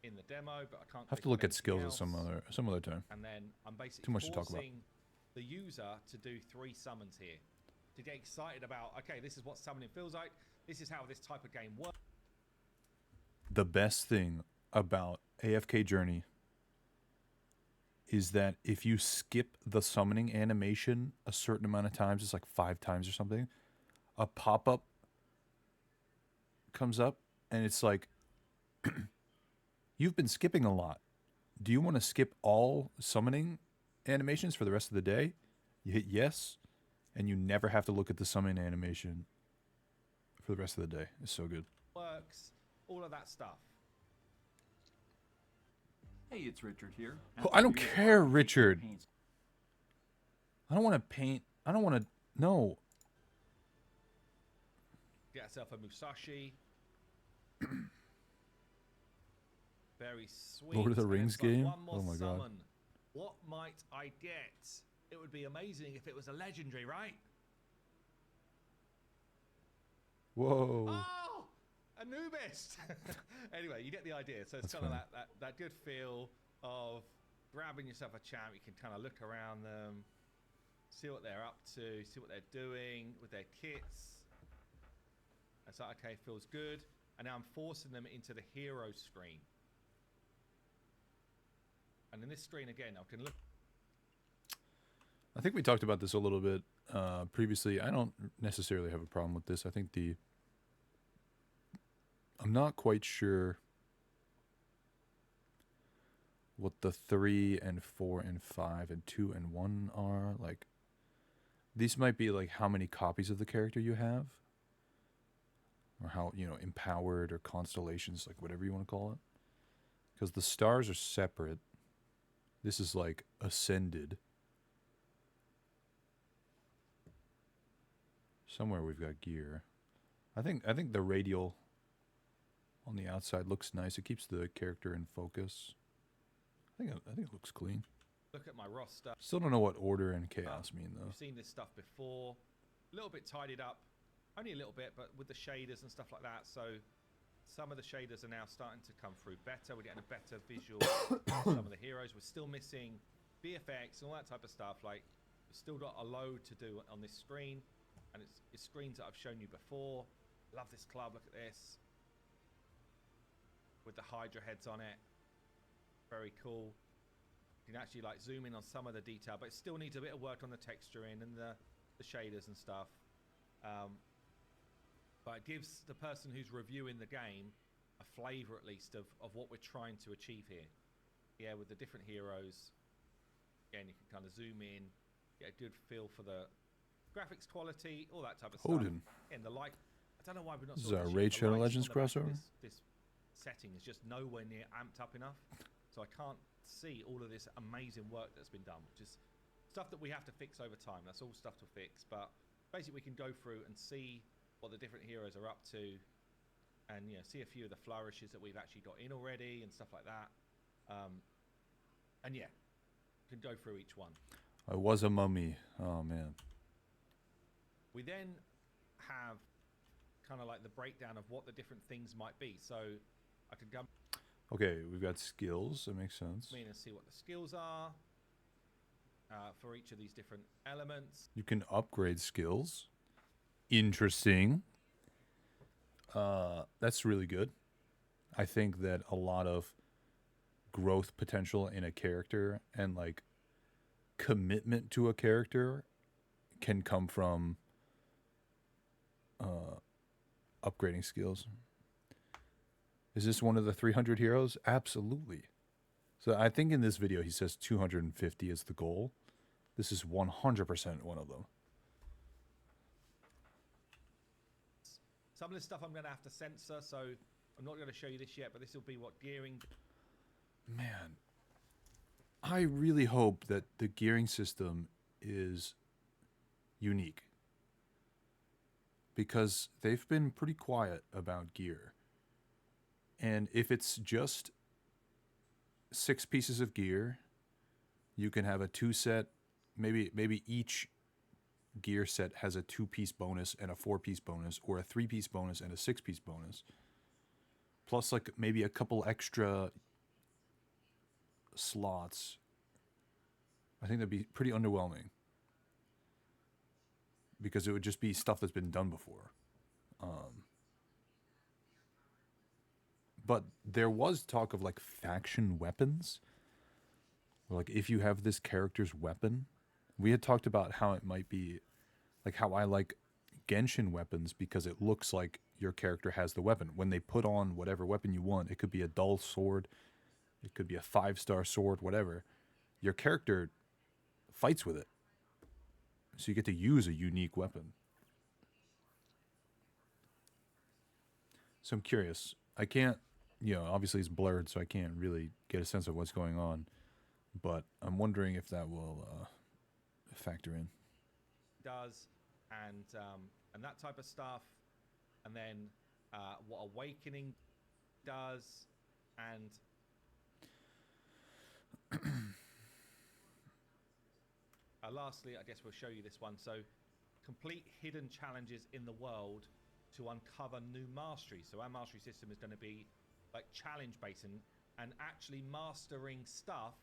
in the demo, but I can't. Have to look at skills at some other time. And then I'm basically too much to talk about. The user to do 3 summons here, to get excited about, okay, this is what summoning feels like. This is how this type of game works. The best thing about AFK Journey is that if you skip the summoning animation a certain amount of times, it's like 5 times or something, a pop-up comes up and it's like, you've been skipping a lot. Do you want to skip all summoning animations for the rest of the day? You hit yes, and you never have to look at the summon animation for the rest of the day. It's so good. Works, all of that stuff. Hey, it's Richard here. Oh, I don't care, Richard. I don't want to paint. I don't want to. No. Get yourself a Musashi. Very sweet. Lord of the Rings like game? One more Oh my summon. God. What might I get? It would be amazing if it was a legendary, right? Whoa. Oh, Anubis. Anyway, you get the idea. So it's kind of that good feel of grabbing yourself a champ. You can kind of look around them, see what they're up to, see what they're doing with their kits. It's like, okay, feels good. And now I'm forcing them into the hero screen. And in this screen again, I can look. I think we talked about this a little bit previously. I don't necessarily have a problem with this. I think I'm not quite sure what the 3 and 4 and 5 and 2 and 1 are. Like, these might be like how many copies of the character you have, or how, you know, empowered or constellations, like whatever you want to call it. Because the stars are separate. This is like ascended. Somewhere we've got gear. I think the radial on the outside looks nice. It keeps the character in focus. I think it looks clean. Look at my roster. Still don't know what order and chaos mean though. You've seen this stuff before. A little bit tidied up, only a little bit, but with the shaders and stuff like that. So some of the shaders are now starting to come through better. We're getting a better visual of some of the heroes. We're still missing VFX and all that type of stuff. Like, we've still got a load to do on this screen, and it's screens that I've shown you before. Love this club. Look at this with the Hydra heads on it. Very cool. You can actually like zoom in on some of the detail, but it still needs a bit of work on the texturing and the shaders and stuff. But it gives the person who's reviewing the game a flavor, at least, of what we're trying to achieve here. Yeah, with the different heroes. Again, you can kind of zoom in, get a good feel for the graphics quality, all that type of stuff. And the light, I don't know why we're not. This is our Raid Shadow Legends crossover. This setting is just nowhere near amped up enough, so I can't see all of this amazing work that's been done, which is stuff that we have to fix over time. That's all stuff to fix, but basically we can go through and see what the different heroes are up to, and see a few of the flourishes that we've actually got in already and stuff like that. And yeah, can go through each one. I was a mummy. Oh man. We then have kind of like the breakdown of what the different things might be. So I could go. Okay, we've got skills. That makes sense. And see what the skills are for each of these different elements. You can upgrade skills. Interesting. That's really good. I think that a lot of growth potential in a character and like commitment to a character can come from upgrading skills. Is this one of the 300 heroes? Absolutely. So I think in this video he says 250 is the goal. This is 100% one of them. Some of this stuff I'm going to have to censor, so I'm not going to show you this yet, but this will be what gearing... Man, I really hope that the gearing system is unique, because they've been pretty quiet about gear. And if it's just 6 pieces of gear, you can have a 2-set, maybe each gear set has a 2-piece bonus and a 4-piece bonus, or a 3-piece bonus and a 6-piece bonus, plus like maybe a couple extra slots. I think that'd be pretty underwhelming, because it would just be stuff that's been done before. But there was talk of like faction weapons, like if you have this character's weapon. We had talked about how it might be, like how I like Genshin weapons, because it looks like your character has the weapon. When they put on whatever weapon you want, it could be a dull sword, it could be a 5-star sword, whatever. Your character fights with it. So you get to use a unique weapon. So I'm curious. I can't, obviously it's blurred, so I can't really get a sense of what's going on. But I'm wondering if that will factor in. Does and that type of stuff, and then what Awakening does, and lastly, I guess we'll show you this one. So, complete hidden challenges in the world to uncover new mastery. So our mastery system is going to be like challenge based and actually mastering stuff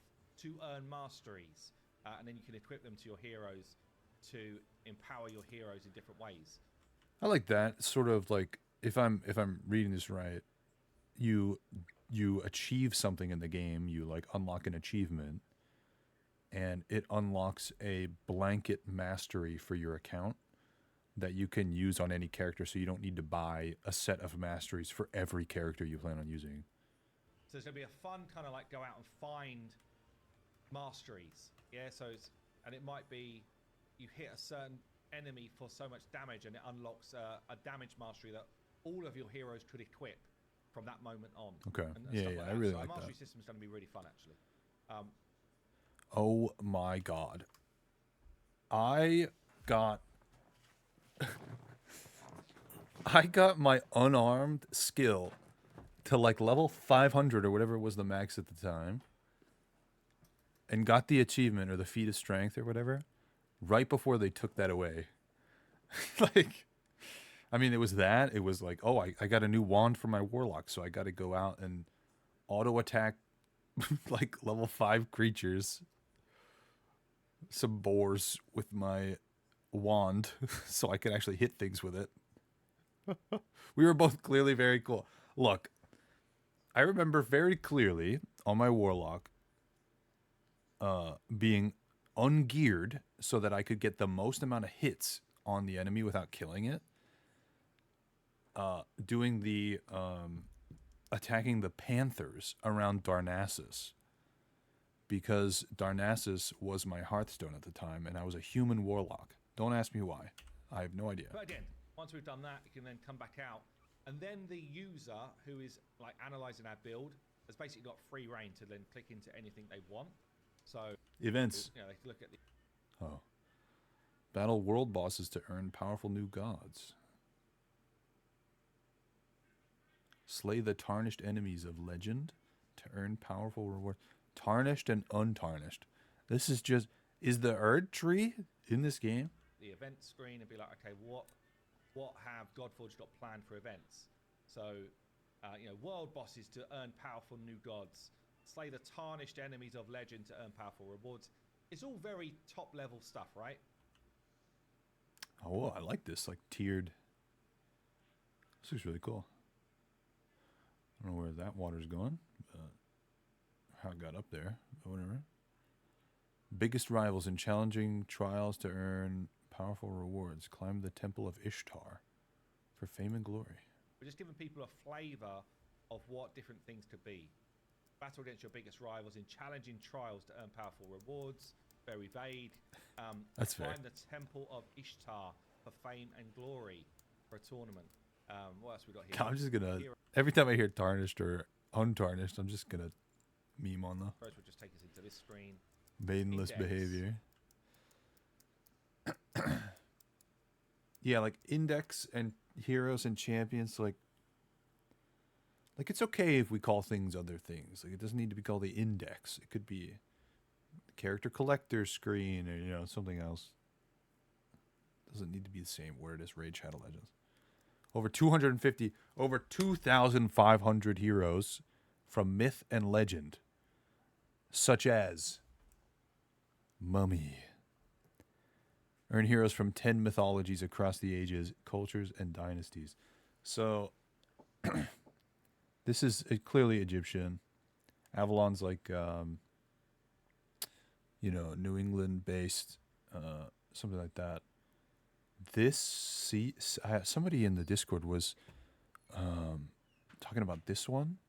to earn masteries, and then you can equip them to your heroes to empower your heroes in different ways. I like that. Sort of like, if I'm reading this right, you achieve something in the game, you like unlock an achievement, and it unlocks a blanket mastery for your account that you can use on any character, so you don't need to buy a set of masteries for every character you plan on using. So it's going to be a fun kind of like go out and find masteries. Yeah, so and it might be you hit a certain enemy for so much damage, and it unlocks a damage mastery that all of your heroes could equip from that moment on. Okay. And Yeah, like I really so like our mastery that. system is going to be really fun, actually. Oh my god. I got my unarmed skill to like level 500 or whatever was the max at the time, and got the achievement or the feat of strength or whatever right before they took that away. Like, I mean, it was that. It was like, oh, I got a new wand for my warlock, so I got to go out and auto attack like level 5 creatures, some boars with my wand, so I could actually hit things with it. We were both clearly very cool. Look, I remember very clearly on my warlock being ungeared so that I could get the most amount of hits on the enemy without killing it. Doing the attacking the panthers around Darnassus, because Darnassus was my Hearthstone at the time, and I was a human warlock. Don't ask me why. I have no idea. But again, once we've done that, you can then come back out, and then the user who is like analyzing our build has basically got free reign to then click into anything they want. So Events. you know, they can look at the Oh. Battle world bosses to earn powerful new gods. Slay the tarnished enemies of legend to earn powerful reward. Tarnished and untarnished. This is just... Is the Erd tree in this game? the event screen and be like, okay, what have Godforge got planned for events? So, you know, world bosses to earn powerful new gods, slay the tarnished enemies of legend to earn powerful rewards. It's all very top level stuff, right? Oh, I like this, like tiered. This looks really cool. I don't know where that water's going, but how it got up there, but whatever. Biggest rivals in challenging trials to earn powerful rewards. Climb the Temple of Ishtar for fame and glory. We're just giving people a flavor of what different things could be. Battle against your biggest rivals in challenging trials to earn powerful rewards. Very vague. That's fair. Climb the Temple of Ishtar for fame and glory for a tournament. What else we got here? I'm just gonna, every time I hear tarnished or untarnished, I'm just gonna meme on the First, we'll just take us into this screen. maidenless Index. behavior. Yeah, like index and heroes and champions, like it's okay if we call things other things. Like it doesn't need to be called the index. It could be the character collector screen or, you know, something else. Doesn't need to be the same word as Raid Shadow Legends. Over 250, over 2,500 heroes from myth and legend, such as Mummy. Earn heroes from 10 mythologies across the ages, cultures, and dynasties. So, this is clearly Egyptian. Avalon's like, you know, New England-based, something like that. This, somebody in the Discord was talking about this one,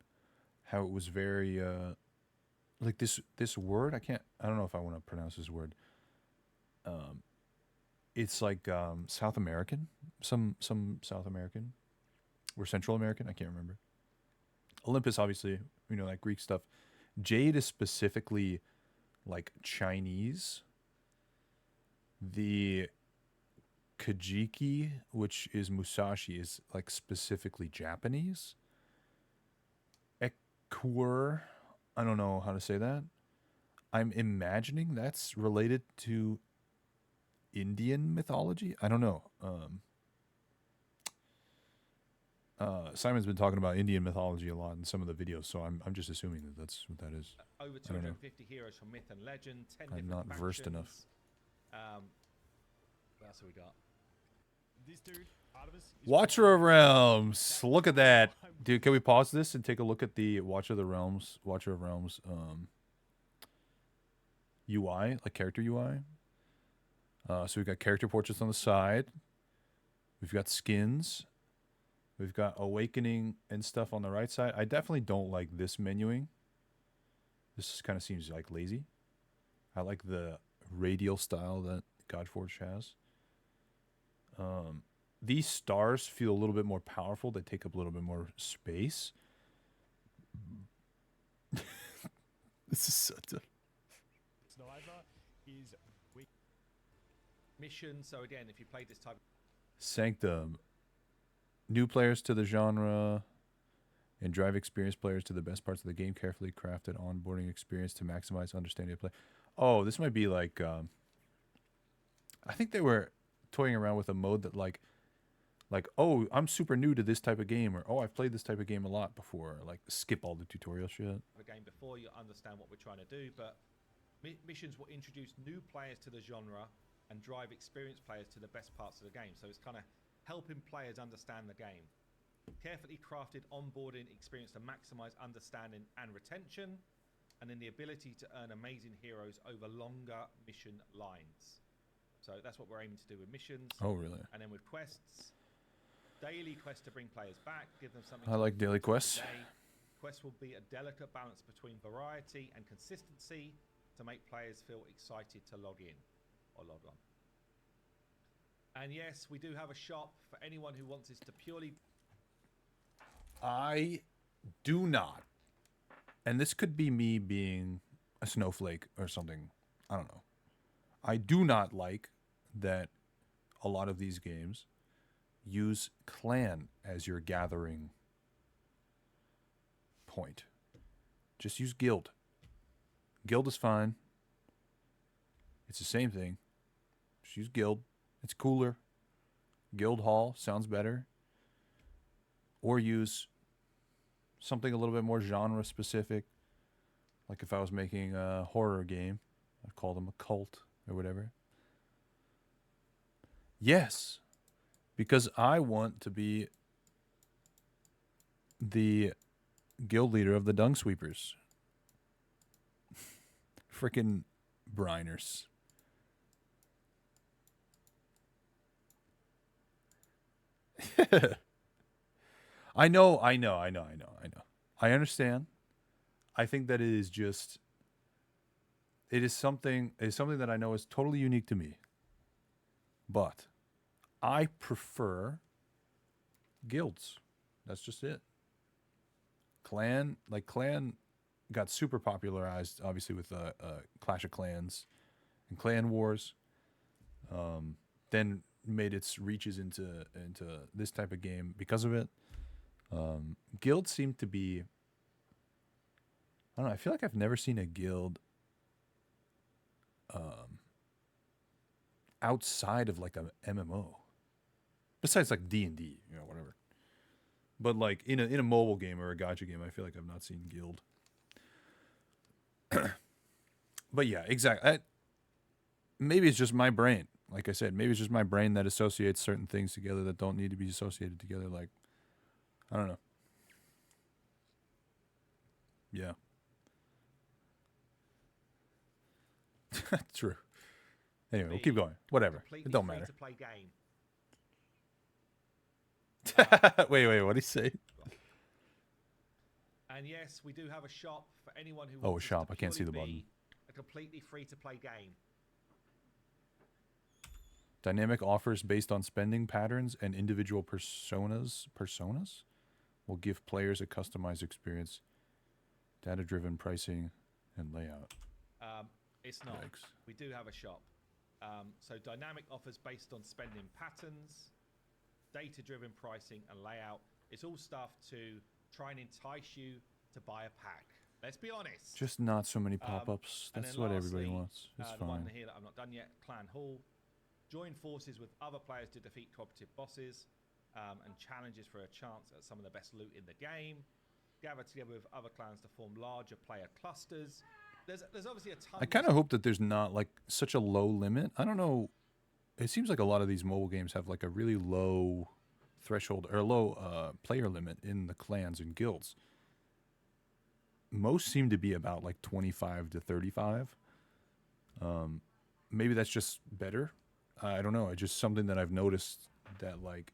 how it was very, like this word, I don't know if I want to pronounce this word. It's like South American, some South American, or Central American, I can't remember. Olympus, obviously, you know, like Greek stuff. Jade is specifically like Chinese. The Kajiki, which is Musashi, is like specifically Japanese. Ekur, I don't know how to say that. I'm imagining that's related to Indian mythology. I don't know. Simon's been talking about Indian mythology a lot in some of the videos, so I'm just assuming that that's what that is. Over 250 heroes from myth and legend. 10 I'm different not versed factions. enough. What else have we got? This dude, Artemis, is Watcher of Realms. Look at that. Dude, can we pause this and take a look at the Watcher of Realms UI, like character UI? So we've got character portraits on the side. We've got skins. We've got awakening and stuff on the right side. I definitely don't like this menuing. This kind of seems like lazy. I like the radial style that Godforge has. These stars feel a little bit more powerful. They take up a little bit more space. This is such a... Sniper is weak. Mission. So again, if you play this type of Sanctum. New players to the genre and drive experienced players to the best parts of the game. Carefully crafted onboarding experience to maximize understanding of play. Oh, this might be like... I think they were toying around with a mode that like like, oh, I'm super new to this type of game, or oh, I've played this type of game a lot before. Like, skip all the tutorial shit. The game before you understand what we're trying to do, but missions will introduce new players to the genre and drive experienced players to the best parts of the game. So it's kind of helping players understand the game. Carefully crafted onboarding experience to maximize understanding and retention, and then the ability to earn amazing heroes over longer mission lines. So that's what we're aiming to do with missions. Oh, really? And then with quests, daily quests to bring players back, give them something. I like daily quests. Quests will be a delicate balance between variety and consistency to make players feel excited to log in or log on. And yes, we do have a shop for anyone who wants this to purely... I do not. And this could be me being a snowflake or something. I don't know. I do not like that a lot of these games use clan as your gathering point. Just use guild. Guild is fine. It's the same thing. Just use guild. It's cooler. Guild hall sounds better. Or use something a little bit more genre specific. Like if I was making a horror game, I'd call them a cult or whatever. Yes, because I want to be the guild leader of the Dung Sweepers. Frickin' Briners. I know. I understand. I think that it is just... It is something that I know is totally unique to me. But I prefer guilds. That's just it. Clan got super popularized, obviously, with Clash of Clans and Clan Wars. Then made its reaches into this type of game because of it. Guilds seem to be... I don't know. I feel like I've never seen a guild outside of like a MMO, besides like D&D, whatever. But like in a mobile game or a gacha game, I feel like I've not seen guild. But yeah, exactly. Maybe it's just my brain. Like I said, maybe it's just my brain that associates certain things together that don't need to be associated together. Like, I don't know. Yeah. True. Anyway, we'll keep going. Whatever. It don't matter. Free-to-play game. Wait, what did he say? And yes, we do have a shop for anyone who Oh, a wants shop. to I can't see the purely button. be a completely free-to-play game. Dynamic offers based on spending patterns and individual personas will give players a customized experience. Data-driven pricing and layout. It's not. Yikes. We do have a shop. So dynamic offers based on spending patterns, data-driven pricing and layout. It's all stuff to try and entice you to buy a pack. Let's be honest. Just not so many pop-ups. And That's then what lastly, everybody wants. It's the one fine. here that I've not done yet, Clan Hall. Join forces with other players to defeat cooperative bosses and challenges for a chance at some of the best loot in the game. Gather together with other clans to form larger player clusters. There's obviously a ton. I kind of hope that there's not like such a low limit. I don't know. It seems like a lot of these mobile games have like a really low threshold or low player limit in the clans and guilds. Most seem to be about like 25 to 35. Maybe that's just better. I don't know. It's just something that I've noticed that like,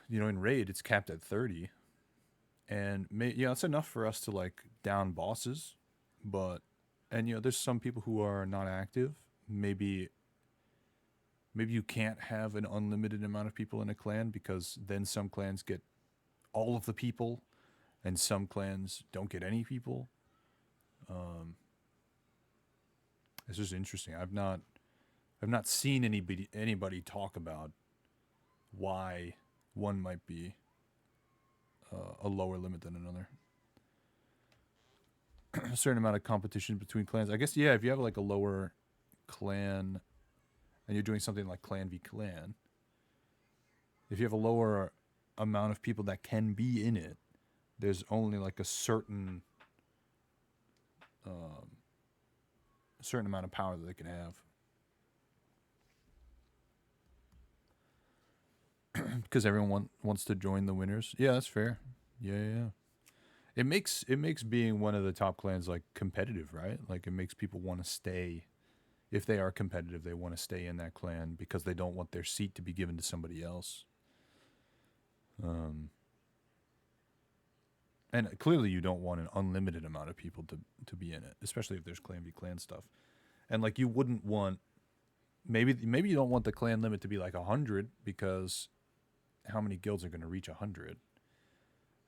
in Raid, it's capped at 30. And it's enough for us to like down bosses, and there's some people who are not active. Maybe you can't have an unlimited amount of people in a clan because then some clans get all of the people, and some clans don't get any people. It's just interesting. I've not seen anybody talk about why one might be a lower limit than another. A certain amount of competition between clans. I guess, if you have like a lower clan and you're doing something like clan v clan, if you have a lower amount of people that can be in it, there's only like a certain amount of power that they can have. Because everyone wants to join the winners. Yeah, that's fair. Yeah. It makes being one of the top clans like competitive, right? Like it makes people want to stay. If they are competitive, they want to stay in that clan because they don't want their seat to be given to somebody else. And clearly you don't want an unlimited amount of people to be in it, especially if there's clan v clan stuff. And like you wouldn't want, maybe you don't want the clan limit to be like 100 because how many guilds are going to reach 100?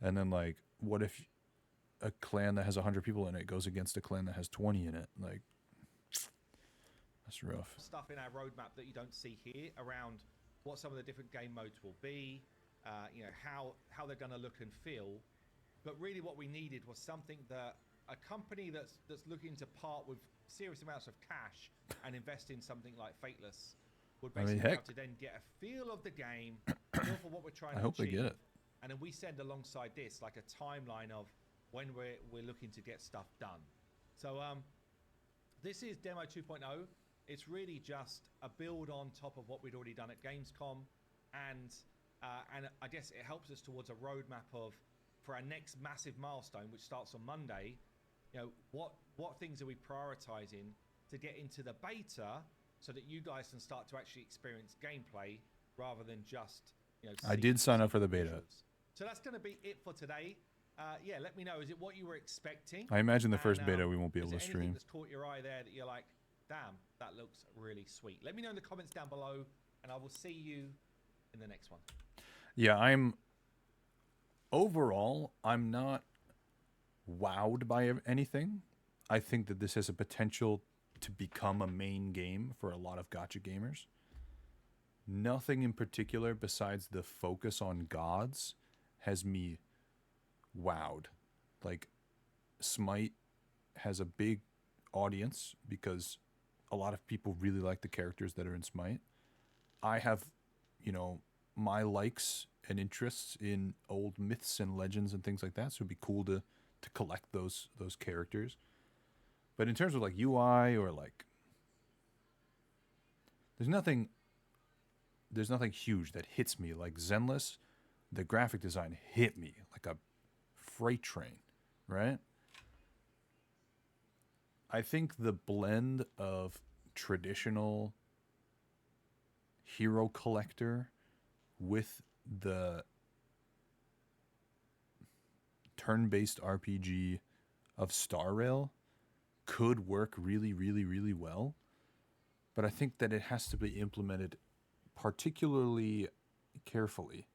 And then like, what if a clan that has 100 people in it goes against a clan that has 20 in it? Like, that's rough. Stuff in our roadmap that you don't see here around what some of the different game modes will be, you know, how they're going to look and feel. But really what we needed was something that a company that's looking to part with serious amounts of cash and invest in something like Fateless would basically be able to then get a feel of the game, feel for what we're trying to achieve. I hope they get it. And then we send alongside this like a timeline of when we're looking to get stuff done. So this is demo 2.0. It's really just a build on top of what we'd already done at Gamescom, and I guess it helps us towards a roadmap of, for our next massive milestone, which starts on Monday, you know, what things are we prioritizing to get into the beta so that you guys can start to actually experience gameplay rather than just, you know, I did sign up for the beta. Visuals. So that's going to be it for today. Yeah, let me know. Is it what you were expecting? I imagine the first beta we won't be able to stream. Anything that's caught your eye there that you're like, damn, that looks really sweet? Let me know in the comments down below, and I will see you in the next one. Yeah, overall, I'm not wowed by anything. I think that this has a potential to become a main game for a lot of gacha gamers. Nothing in particular besides the focus on gods has me wowed. Like, Smite has a big audience because a lot of people really like the characters that are in Smite. I have, you know, my likes and interests in old myths and legends and things like that, so it'd be cool to collect those characters. But in terms of like UI or like, there's nothing huge that hits me like Zenless. The graphic design hit me like a freight train, right? I think the blend of traditional hero collector with the turn-based RPG of Star Rail could work really, really, really well. But I think that it has to be implemented particularly carefully.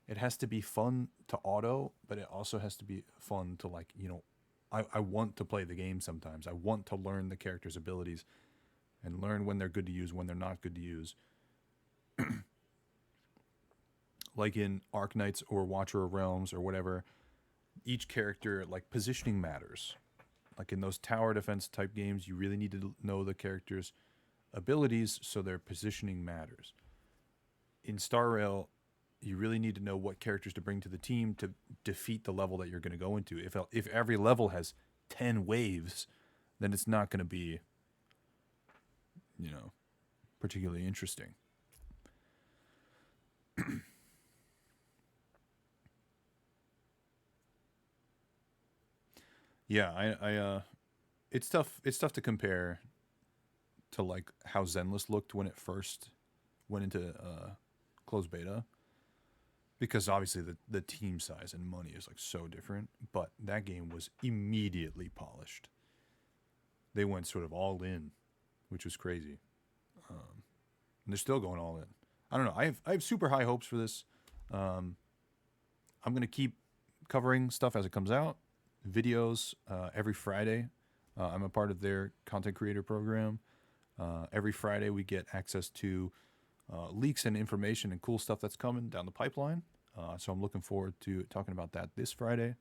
It has to be fun to auto, but it also has to be fun to, like, you know, I want to play the game sometimes. I want to learn the character's abilities and learn when they're good to use, when they're not good to use. Like in Arknights or Watcher of Realms or whatever, each character, like, positioning matters. Like in those tower defense type games, you really need to know the character's abilities so their positioning matters. In Star Rail, you really need to know what characters to bring to the team to defeat the level that you're going to go into. If every level has 10 waves, then it's not going to be, you know, particularly interesting. Yeah, it's tough to compare to like how Zenless looked when it first went into closed beta, because obviously the team size and money is like so different, but that game was immediately polished. They went sort of all in, which was crazy. And they're still going all in. I don't know. I have super high hopes for this. I'm going to keep covering stuff as it comes out. Videos every Friday. I'm a part of their content creator program. Every Friday we get access to leaks and information and cool stuff that's coming down the pipeline. So I'm looking forward to talking about that this Friday.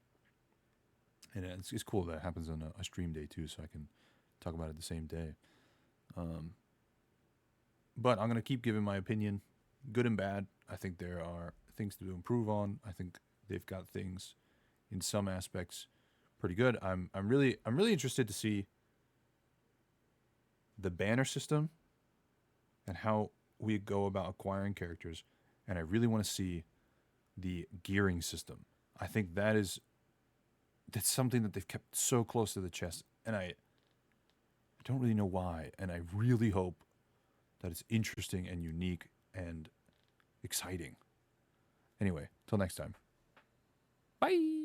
And it's cool that it happens on a stream day too, so I can talk about it the same day. But I'm going to keep giving my opinion, good and bad, I think there are things to improve on. I think they've got things in some aspects pretty good. I'm really interested to see the banner system and how we go about acquiring characters, and I really want to see the gearing system. I think that's something that they've kept so close to the chest, and I don't really know why, and I really hope that it's interesting and unique and exciting. Anyway, till next time. Bye.